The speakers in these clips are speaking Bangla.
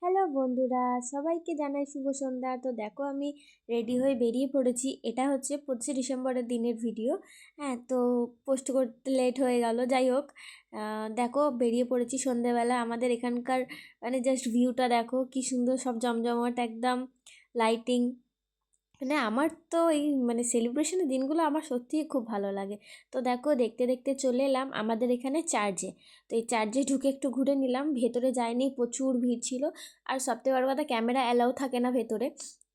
হ্যালো বন্ধুরা, সবাইকে জানাই শুভ সন্ধ্যা। তো দেখো আমি রেডি হয়ে বেরিয়ে পড়েছি। এটা হচ্ছে 25 ডিসেম্বরের দিনের ভিডিও। হ্যাঁ, তো পোস্ট করতে লেট হয়ে গেল। যাই হোক, দেখো বেরিয়ে পড়েছি সন্ধ্যেবেলা। আমাদের এখানকার মানে জাস্ট ভিউটা দেখো কি সুন্দর, সব জমজমাট একদম লাইটিং। মানে আমার তো এই মানে সেলিব্রেশনের দিনগুলো আমার সত্যিই খুব ভালো লাগে। তো দেখো দেখতে দেখতে চলে এলাম আমাদের এখানে চার্চে। তো এই চার্চে ঢুকে একটু ঘুরে নিলাম, ভেতরে যাইনি, প্রচুর ভিড় ছিল। আর সবথেকে বড় কথা, ক্যামেরা অ্যালাউ থাকে না ভেতরে।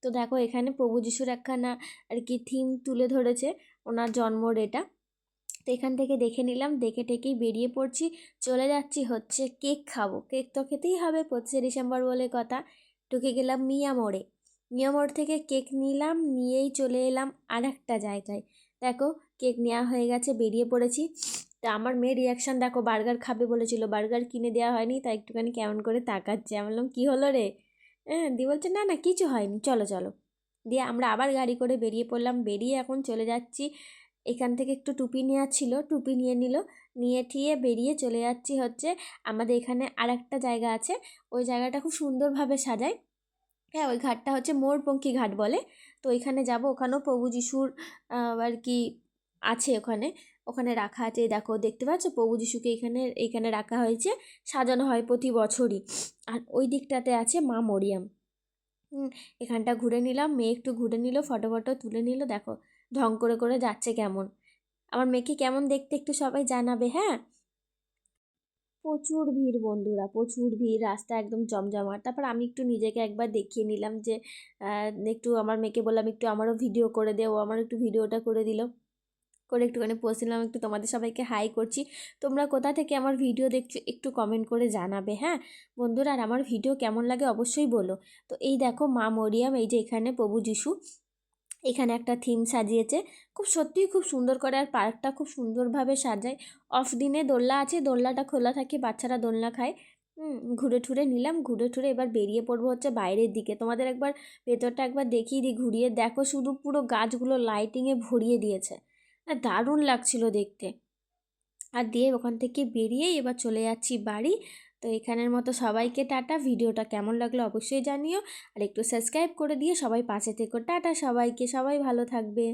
তো দেখো এখানে প্রভু যিশুর একখানা আর কি থিম তুলে ধরেছে, ওনার জন্মর এটা। তো এখান থেকে দেখে নিলাম, দেখে টেকেই বেরিয়ে পড়ছি। চলে যাচ্ছি হচ্ছে কেক খাবো। কেক তো খেতেই হবে, 25 ডিসেম্বর বলে কথা। ঢুকে গেলাম মিয়া মোড়ে। মিয়া মোড় থেকে কেক নিলাম, নিয়েই চলে এলাম আর একটা জায়গায়। দেখো কেক নেওয়া হয়ে গেছে, বেরিয়ে পড়েছি। তা আমার মেয়ের রিয়াকশান দেখো, বার্গার খাবে বলেছিল, বার্গার কিনে দেওয়া হয়নি, তাই একটুখানি কেমন করে তাকাচ্ছে। আমি বললাম কী হলো রে? হ্যাঁ, দিয়ে বলছে না না কিছু হয়নি, চলো চলো। দিয়ে আমরা আবার গাড়ি করে বেরিয়ে পড়লাম। বেরিয়ে এখন চলে যাচ্ছি, এখান থেকে একটু টুপি নেওয়া ছিল, টুপি নিয়ে নিল, নিয়ে ঠিয়ে বেরিয়ে চলে যাচ্ছি হচ্ছে আমাদের এখানে আর একটা জায়গা আছে। ওই জায়গাটা খুব সুন্দরভাবে সাজায়। হ্যাঁ, ওই ঘাটটা হচ্ছে মোরপঙ্খী ঘাট বলে। তো ওইখানে যাব, ওখানেও প্রভু যিশুর আর কি আছে ওখানে। ওখানে রাখা আছে, দেখো দেখতে পাচ্ছ প্রভু যিশুকে এখানে এইখানে রাখা হয়েছে, সাজানো হয় প্রতি বছরই। আর ওই দিকটাতে আছে মা মরিয়াম। এখানটা ঘুরে নিলাম, মেয়ে একটু ঘুরে নিল, ফটো ফটো তুলে নিল। দেখো ঢং করে করে যাচ্ছে কেমন। আমার মেয়েকে কেমন দেখতে একটু সবাই জানাবে, হ্যাঁ। প্রচুর ভিড় বন্ধুরা, প্রচুর ভিড়, রাস্তা একদম জমজমাট। তারপর আমি একটু নিজেকে একবার দেখিয়ে নিলাম যে একটু আমার মেয়েকে বললাম একটু আমারও ভিডিও করে দে, ও আমার একটু ভিডিওটা করে দিল, করে একটুখানি পোস্ট দিলাম, একটু তোমাদের সবাইকে হাই করছি। তোমরা কোথা থেকে আমার ভিডিও দেখছো একটু কমেন্ট করে জানাবে, হ্যাঁ বন্ধুরা। আর আমার ভিডিও কেমন লাগে অবশ্যই বলো। তো এই দেখো মা মরিয়াম, এই যে এখানে প্রভু যিশু, এখানে একটা থিম সাজিয়েছে, খুব সত্যিই খুব সুন্দর করে। আর পার্কটা খুব সুন্দরভাবে সাজায়। অফ দিনে দোলনা আছে, দোলনাটা খোলা থাকে, বাচ্চারা দোলনা খায়। ঘুরে ঠুরে নিলাম, ঘুরে ঠুরে এবার বেরিয়ে পড়বো হচ্ছে বাইরের দিকে। তোমাদের একবার ভেতরটা একবার দেখিয়ে দিই ঘুরিয়ে। দেখো শুধু পুরো গাছগুলো লাইটিংয়ে ভরিয়ে দিয়েছে, আর দারুণ লাগছিল দেখতে। আর দিয়ে ওখান থেকে বেরিয়েই এবার চলে যাচ্ছি বাড়ি। তো এখানের মতো সবাইকে টাটা। ভিডিওটা কেমন লাগলো অবশ্যই জানিও, আর একটু সাবস্ক্রাইব করে দিয়ে সবাই পাশে থেকো। টাটা সবাইকে, সবাই ভালো থাকবে।